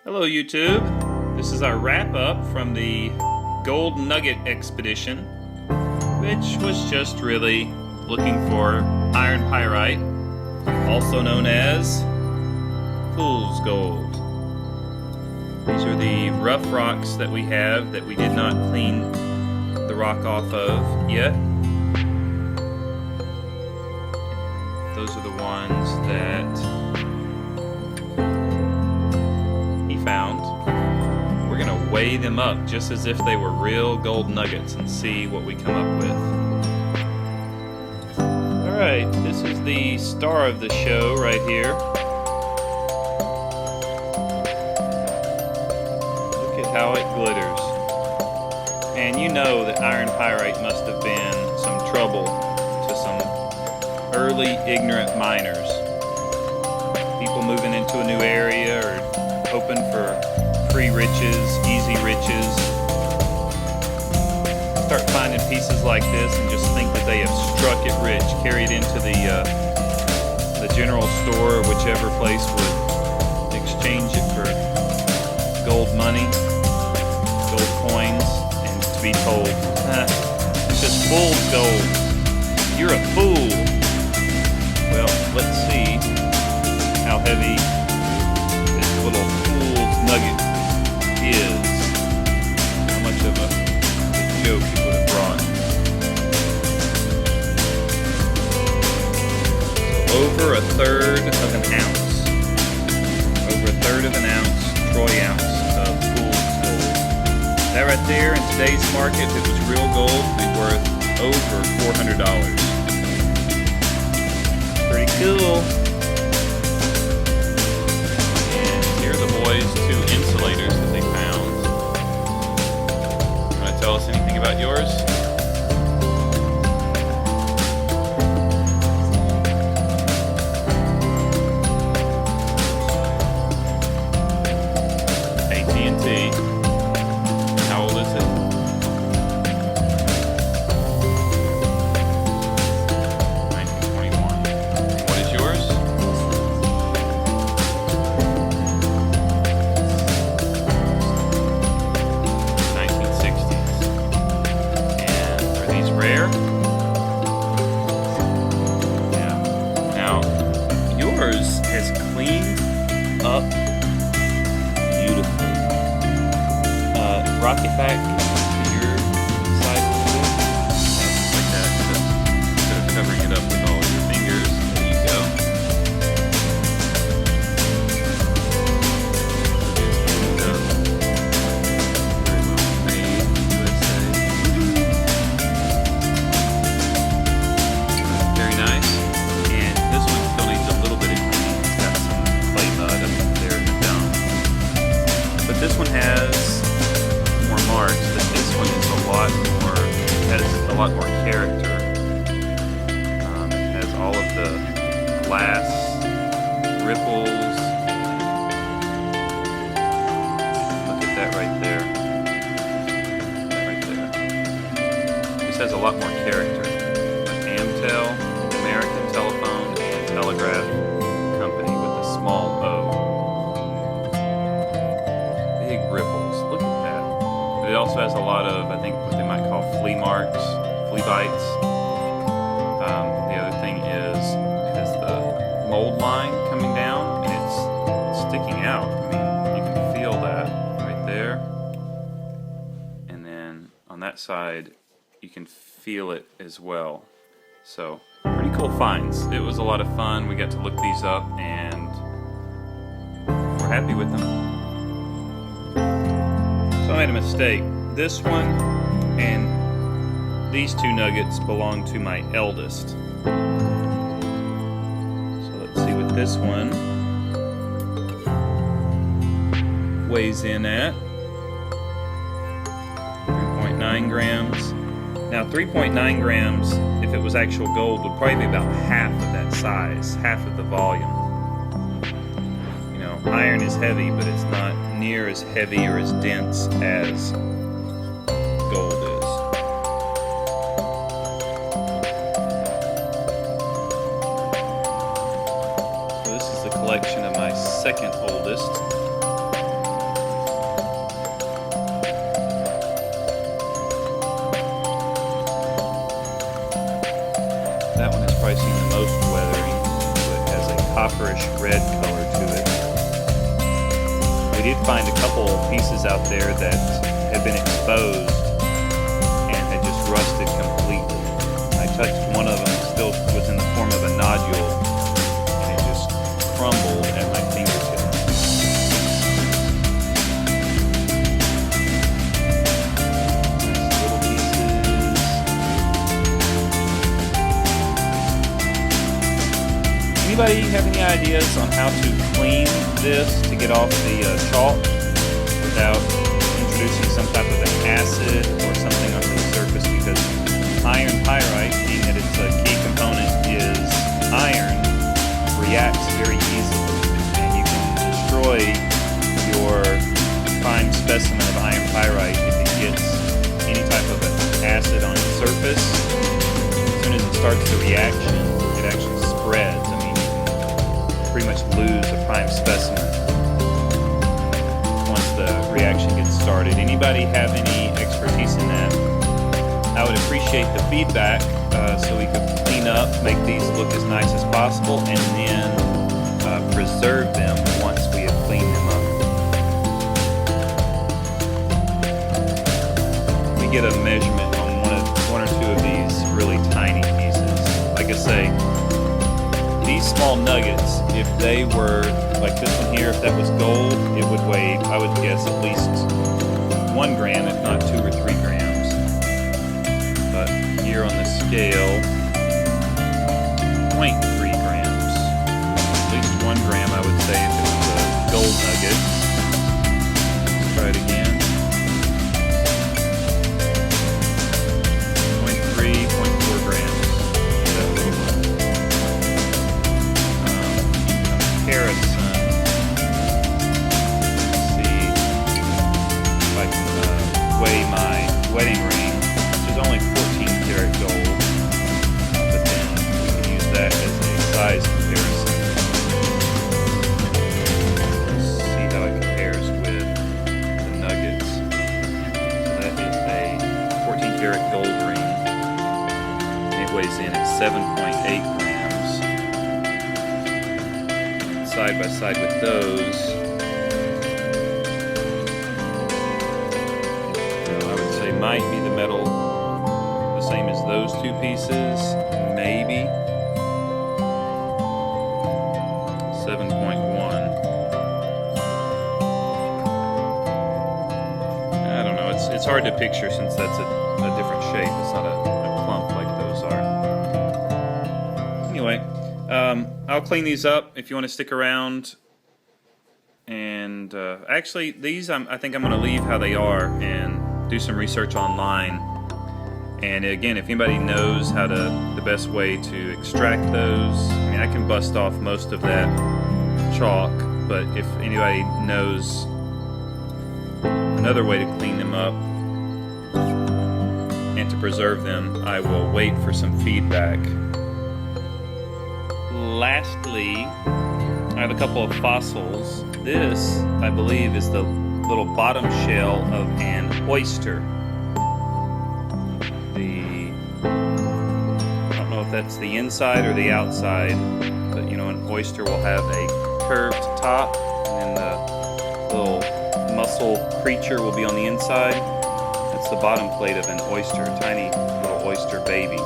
Hello YouTube, this is our wrap-up from the Gold Nugget expedition, which was just really looking for iron pyrite, also known as fool's gold. These are the rough rocks that we have that we did not clean the rock off of yet. Those are the ones that found. We're gonna weigh them up just as if they were real gold nuggets and see what we come up with. Alright, this is the star of the show right here. Look at how it glitters. And you know that iron pyrite must have been some trouble to some early ignorant miners. People moving into a new area or hoping for free riches, easy riches. Start finding pieces like this and just think that they have struck it rich, carry it into the general store or whichever place would exchange it for gold money, gold coins, and to be told, it's just fool's gold. You're a fool. Well, let's see how heavy little fool's nugget is. How much of a joke it would have brought. So over a third of an ounce. Over a third of an ounce, troy ounce of fool's gold. That right there in today's market, if it was real gold, would be worth over $400. Pretty cool. Two insulators that they found. You want to tell us anything about yours? at&t. How old is it? 1921. What is yours? Rare. Yeah. Now, yours has cleaned up beautifully. Rock it back to your side a little bit. Just like that. Instead of covering it up with all your fingers. There you go. Very well made, USA. Very nice. And this one still needs a little bit of cleaning. It's got some clay mud up there in the dome. But this one has more marks, but this one is a lot more, has a lot more character. It has all of the glass ripples. Look at that right there. That right there. This has a lot more character. American Telephone and Telegraph Company with a small O. Big ripples. Look at that. But it also has a lot of, I think, what they might call flea marks, flea bites. The other thing is it has the mold line coming down and it's sticking out. I mean, you can feel that right there. And then on that side, you can feel it as well. So, pretty cool finds. It was a lot of fun. We got to look these up and we're happy with them. So I made a mistake. This one and these two nuggets belong to my eldest. So let's see what this one weighs in at. 3.9 grams. Now 3.9 grams, if it was actual gold, would probably be about half of that size, half of the volume. You know, iron is heavy, but it's not near as heavy or as dense as gold is. So this is the collection of my second oldest. copperish red color to it. We did find a couple pieces out there that had been exposed and had just rusted completely. I touched one of them, it still was in the form of a nodule, and it just crumbled at my fingertips. Little pieces. Anybody have any ideas on how to clean this to get off the chalk without introducing some type of an acid or something onto the surface? Because iron pyrite, being that its a key component is iron, reacts very easily, and you can destroy your prime specimen of iron pyrite if it gets any type of an acid on its surface. As soon as it starts the reaction, it actually spreads. I mean, you can pretty much lose a prime specimen once the reaction gets started. Anybody have any expertise in that? I would appreciate the feedback so we could clean up, make these look as nice as possible, and then preserve them once we have cleaned them up. We get a measurement on one or two of these really tiny pieces. Like I say, these small nuggets, if they were like this one here, if that was gold, it would weigh, I would guess, at least 1 gram, if not 2 or 3 grams. But here on the scale, 0.3 grams. At least 1 gram, I would say, if it was a gold nugget. Let's try it again. 0.3, 0.4 grams. That little one. Comparison. Let's see if I can weigh my wedding ring, which is only 14 karat gold, but then we can use that as a size comparison. Let's see how it compares with the nuggets. That is a 14 karat gold ring. It weighs in at 7.8 grams. Side by side with those, I would say might be the metal the same as those two pieces, maybe 7.1. I don't know, it's hard to picture since that's a different shape. It's not a clump like those are. Anyway, I'll clean these up if you want to stick around. And actually, these I think I'm going to leave how they are and do some research online. And again, if anybody knows how to, the best way to extract those, I mean, I can bust off most of that chalk, but if anybody knows another way to clean them up and to preserve them, I will wait for some feedback. Lastly, I have a couple of fossils. This, I believe, is the little bottom shell of an oyster. I don't know if that's the inside or the outside, but you know, an oyster will have a curved top, and then the little mussel creature will be on the inside. That's the bottom plate of an oyster, a tiny little oyster baby.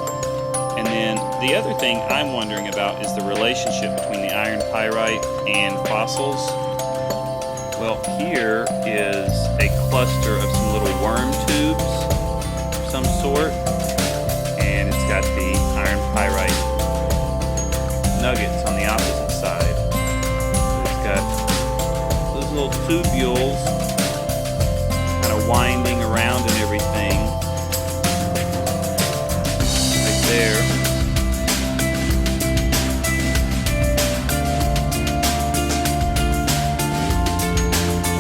And then the other thing I'm wondering about is the relationship between the iron pyrite and fossils. Well, here is a cluster of some little worm tubes of some sort, and it's got the iron pyrite nuggets on the opposite side. It's got those little tubules kind of winding around and everything right there.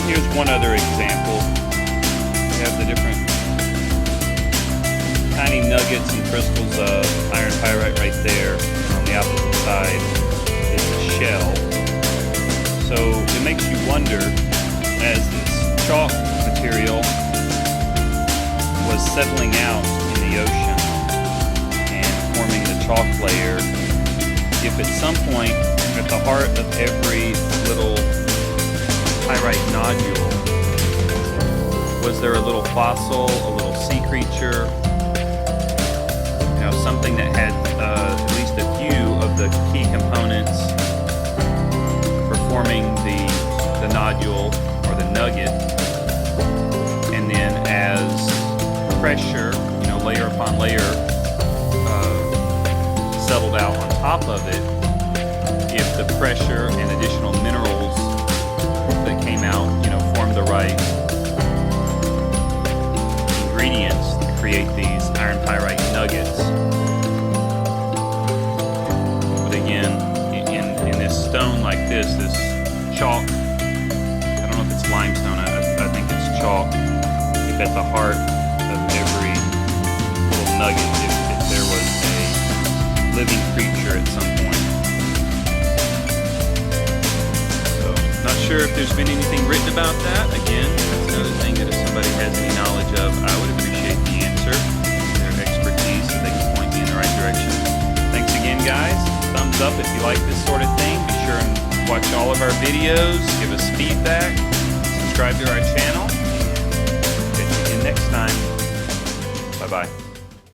Here's one other example. We have the different tiny nuggets and crystals of iron pyrite right there. And on the opposite side is the shell. So it makes you wonder, as this chalk material was settling out in the ocean and forming the chalk layer, if at some point at the heart of every little pyrite nodule, was there a little fossil, a little sea creature, something that had at least a few of the key components for forming the nodule or the nugget, and then as pressure, layer upon layer settled out on top of it, if the pressure and additional minerals that came out, formed the right ingredients to create these iron pyrite nuggets. But again, in this stone like this chalk, I don't know if it's limestone, I think it's chalk, if at the heart of every little nugget, if there was a living creature at some point. So, not sure if there's been anything written about that. Again, that's another thing that if somebody has any knowledge of, I would appreciate the answer, their expertise, so they can point me in the right direction. Thanks again, guys. Thumbs up if you like this sort of thing. Be sure and watch all of our videos, give us feedback, subscribe to our channel. Catch you again next time. Bye-bye.